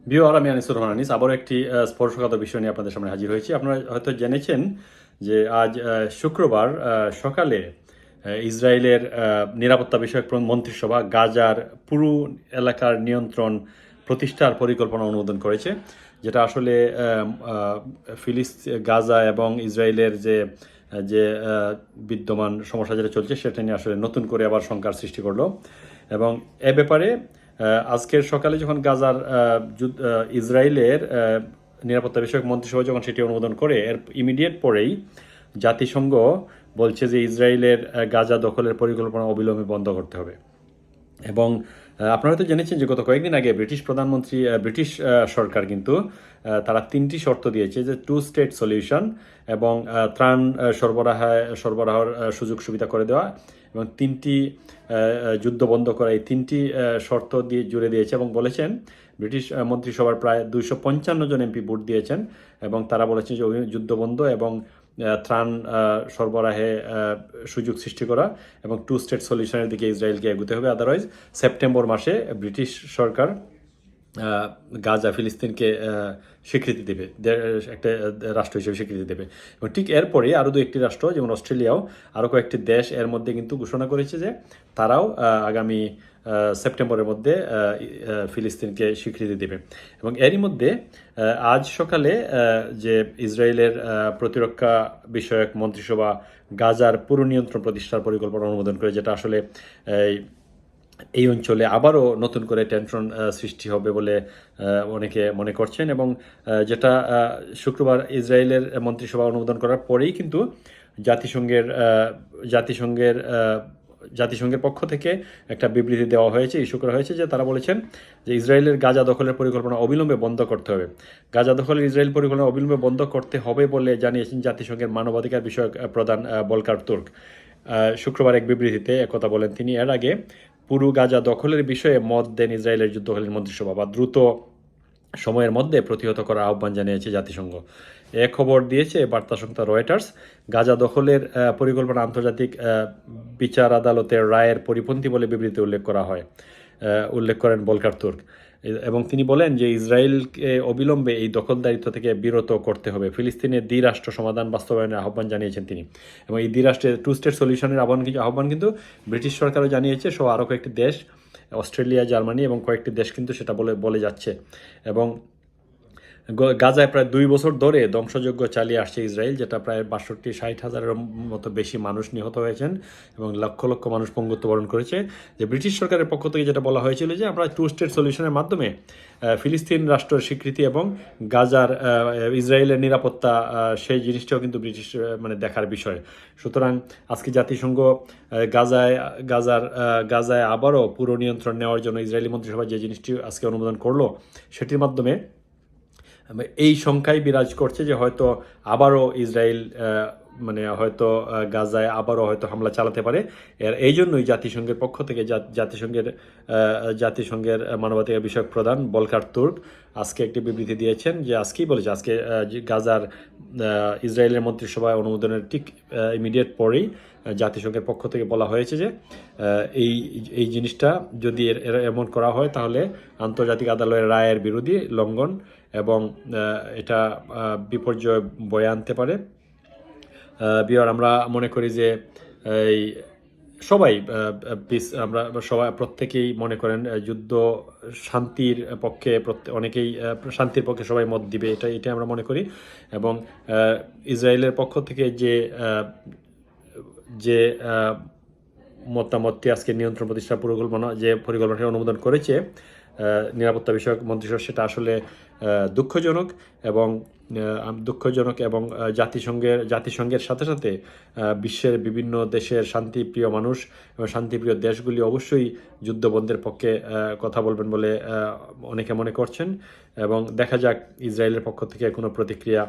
বিওর আমি আনিসুর রহমান আনিস আবারও একটি স্পর্শকাতর বিষয় নিয়ে আপনাদের সামনে হাজির হয়েছি। আপনারা হয়তো জেনেছেন যে আজ শুক্রবার সকালে ইসরায়েলের নিরাপত্তা বিষয়ক মন্ত্রিসভা গাজার পুরো এলাকার নিয়ন্ত্রণ প্রতিষ্ঠার পরিকল্পনা অনুমোদন করেছে, যেটা আসলে গাজা এবং ইসরায়েলের যে যে বিদ্যমান সমস্যা যেটা চলছে সেটা নিয়ে আসলে নতুন করে আবার শঙ্কার সৃষ্টি করলো। এবং এ ব্যাপারে আজকের সকালে যখন গাজার ইসরায়েলের নিরাপত্তা বিষয়ক মন্ত্রিসভা যখন সেটি অনুমোদন করে, এর ইমিডিয়েট পরেই জাতিসংঘ বলছে যে ইসরায়েলের গাজা দখলের পরিকল্পনা অবিলম্বে বন্ধ করতে হবে। এবং আপনারা তো জেনেছেন যে গত কয়েকদিন আগে ব্রিটিশ সরকার কিন্তু তারা 3টি শর্ত দিয়েছে, যে 2 স্টেট সলিউশন এবং ত্রাণ সরবরাহের সুযোগ সুবিধা করে দেওয়া এবং 3টি যুদ্ধ বন্ধ করা, এই 3টি শর্ত দিয়ে জুড়ে দিয়েছে। এবং বলেছেন ব্রিটিশ মন্ত্রিসভার প্রায় 255 জন এমপি ভোট দিয়েছেন এবং তারা বলেছেন যে যুদ্ধ বন্ধ এবং ত্রাণ সরবরাহে সুযোগ সৃষ্টি করা এবং 2 স্টেট সলিউশনের দিকে ইসরায়েলকে এগোতে হবে। আদারওয়াইজ সেপ্টেম্বর মাসে ব্রিটিশ সরকার গাজা ফিলিস্তিনকে স্বীকৃতি দেবে, একটা রাষ্ট্র হিসেবে স্বীকৃতি দেবে। এবং ঠিক এরপরে আরও 2-1টি রাষ্ট্র যেমন অস্ট্রেলিয়াও আরও কয়েকটি দেশ এর মধ্যে কিন্তু ঘোষণা করেছে যে তারাও আগামী সেপ্টেম্বরের মধ্যে ফিলিস্তিনকে স্বীকৃতি দেবে। এবং এরই মধ্যে আজ সকালে যে ইসরায়েলের প্রতিরক্ষা বিষয়ক মন্ত্রিসভা গাজার পুরো নিয়ন্ত্রণ প্রতিষ্ঠার পরিকল্পনা অনুমোদন করে, যেটা আসলে এই অঞ্চলে আবারও নতুন করে টেনশন সৃষ্টি হবে বলে অনেকে মনে করছেন। এবং যেটা শুক্রবার ইসরায়েলের মন্ত্রিসভা অনুমোদন করার পরেই কিন্তু জাতিসংঘের পক্ষ থেকে একটা বিবৃতি দেওয়া হয়েছে, ইস্যু করা হয়েছে, যে তারা বলেছেন যে ইসরায়েলের গাজা দখলের পরিকল্পনা অবিলম্বে বন্ধ করতে হবে। গাজা দখলের ইসরায়েল পরিকল্পনা অবিলম্বে বন্ধ করতে হবে বলে জানিয়েছেন জাতিসংঘের মানবাধিকার বিষয়ক প্রধান ভলকার তুর্ক। শুক্রবার এক বিবৃতিতে একথা বলেন তিনি। এর আগে পুরো গাজা দখলের বিষয়ে মত দেন ইসরায়েলের যুদ্ধকালীন মন্ত্রিসভা, বা দ্রুত সময়ের মধ্যে প্রতিহত করার আহ্বান জানিয়েছে জাতিসংঘ। এ খবর দিয়েছে বার্তা সংস্থা রয়টার্স। গাজা দখলের পরিকল্পনা আন্তর্জাতিক বিচার আদালতের রায়ের পরিপন্থী বলে বিবৃতি উল্লেখ করেন ভলকার তুর্ক। এবং তিনি বলেন যে ইসরায়েলকে অবিলম্বে এই দখলদারিত্ব থেকে বিরত করতে হবে। ফিলিস্তিনের দ্বিরাষ্ট্র সমাধান বাস্তবায়নের আহ্বান জানিয়েছেন তিনি। এবং এই দ্বিরাষ্ট্রের 2 স্টেট সলিউশনের আহ্বান কিন্তু ব্রিটিশ সরকারও জানিয়েছে, সহ আরও কয়েকটি দেশ, অস্ট্রেলিয়া, জার্মানি এবং কয়েকটি দেশ কিন্তু সেটা বলে যাচ্ছে। এবং গাজায় প্রায় 2 বছর ধরে ধ্বংসযজ্ঞ চালিয়ে আসছে ইসরায়েল, যেটা প্রায় 62-60 হাজারের মতো বেশি মানুষ নিহত হয়েছেন এবং লক্ষ লক্ষ মানুষ পঙ্গুত্ব বরণ করেছে। যে ব্রিটিশ সরকারের পক্ষ থেকে যেটা বলা হয়েছিল যে আমরা 2 স্টেট সলিউশনের মাধ্যমে ফিলিস্তিন রাষ্ট্রের স্বীকৃতি এবং গাজার ইসরায়েলের নিরাপত্তা, সেই জিনিসটাও কিন্তু ব্রিটিশ দেখার বিষয়। সুতরাং আজকে জাতিসংঘ গাজায় আবারও পুরো নিয়ন্ত্রণ নেওয়ার জন্য ইসরায়েলি মন্ত্রিসভা যে জিনিসটি আজকে অনুমোদন করলো, সেটির মাধ্যমে এই সংখ্যাই বিরাজ করছে যে হয়তো আবারও ইসরায়েল হয়তো গাজায় আবারও হয়তো হামলা চালাতে পারে। এই জন্যই জাতিসংঘের পক্ষ থেকে জাতিসংঘের মানবাধিকার বিষয়ক প্রধান ভলকার তুর্ক আজকে একটি বিবৃতি দিয়েছেন, যে আজকেই বলেছে আজকে গাজার ইসরায়েলের মন্ত্রিসভায় অনুমোদনের ঠিক ইমিডিয়েট পরেই জাতিসংঘের পক্ষ থেকে বলা হয়েছে যে এই জিনিসটা যদি এমন করা হয় তাহলে আন্তর্জাতিক আদালতের রায়ের বিরোধী লঙ্ঘন এবং এটা বিপর্যয় বয়ে আনতে পারে। বিহার আমরা মনে করি যে এই প্রত্যেকেই মনে করেন যুদ্ধ শান্তির পক্ষে, অনেকেই শান্তির পক্ষে সবাই মত দিবে, এটা আমরা মনে করি। এবং ইসরায়েলের পক্ষ থেকে যে মতামতটি আজকে নিয়ন্ত্রণ প্রতিষ্ঠা পরিকল্পনা অনুমোদন করেছে নিরাপত্তা বিষয়ক মন্ত্রিসভা, সেটা আসলে দুঃখজনক এবং জাতিসংঘের সাথে সাথে বিশ্বের বিভিন্ন দেশের শান্তিপ্রিয় মানুষ এবং শান্তিপ্রিয় দেশগুলি অবশ্যই যুদ্ধবন্ধের পক্ষে কথা বলবেন বলে অনেকে মনে করছেন। এবং দেখা যাক ইসরায়েলের পক্ষ থেকে কোনো প্রতিক্রিয়া।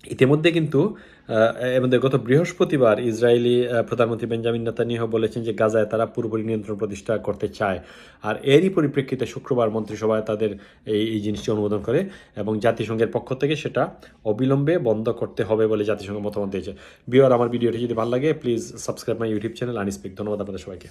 ইতিমধ্যে কিন্তু গত বৃহস্পতিবার ইসরায়েলি প্রধানমন্ত্রী বেঞ্জামিন নেতানিয়াহু বলেছেন যে গাজায় তারা পুরোপুরি নিয়ন্ত্রণ প্রতিষ্ঠা করতে চায়। আর এরই পরিপ্রেক্ষিতে শুক্রবার মন্ত্রিসভায় তাদের এই জিনিসটি অনুমোদন করে এবং জাতিসংঘের পক্ষ থেকে সেটা অবিলম্বে বন্ধ করতে হবে বলে জাতিসংঘ মতামত দিয়েছে। বিহার, আমার ভিডিওটি যদি ভালো লাগে please subscribe my YouTube channel আনিস্পিক। ধন্যবাদ আপনাদের সবাইকে।